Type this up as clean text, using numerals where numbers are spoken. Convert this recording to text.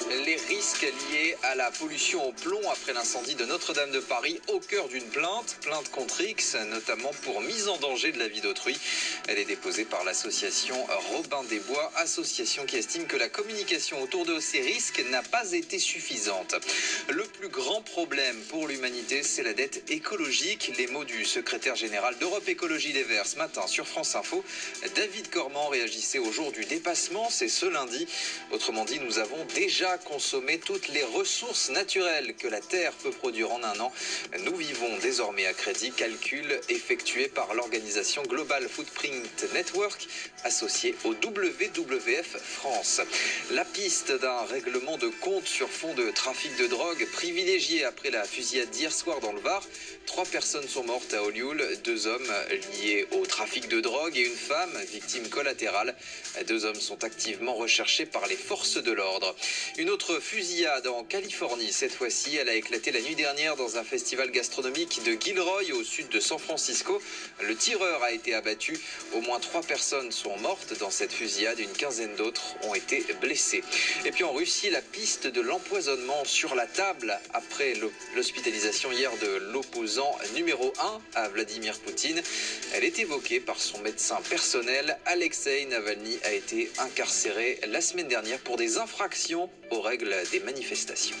Les risques liés à la pollution au plomb après l'incendie de Notre-Dame de Paris au cœur d'une plainte contre X, notamment pour mise en danger de la vie d'autrui. Elle est déposée par l'association Robin des Bois, association qui estime que la communication autour de ces risques n'a pas été suffisante. Le plus grand problème pour l'humanité, c'est la dette écologique. Les mots du secrétaire général d'Europe Écologie Les Verts ce matin sur France Info. David Cormand réagissait au jour du dépassement, c'est ce lundi. Autrement dit, nous avons déjà consommé toutes les ressources naturelles que la Terre peut produire en un an. Nous vivons désormais à crédit, calcul effectué par l'organisation Global Footprint Network, associée au WWF France. La piste d'un règlement de compte sur fond de trafic de drogue privilégié après la fusillade d'hier soir dans le Var. 3 personnes sont mortes à Olioul, 2 hommes liés au trafic de drogue et une femme, victime collatérale. 2 hommes sont activement recherchés par les forces de l'ordre. Une autre fusillade en Californie, cette fois-ci, elle a éclaté la nuit dernière dans un festival gastronomique de Gilroy au sud de San Francisco. Le tireur a été abattu. Au moins 3 personnes sont mortes dans cette fusillade, une quinzaine d'autres ont été blessées. Et puis en Russie, la piste de l'empoisonnement sur la table après l'hospitalisation hier de l'opposant numéro 1 à Vladimir Poutine. Elle est évoquée par son médecin personnel. Alexei Navalny a été incarcéré la semaine dernière pour des infractions aux règles des manifestations.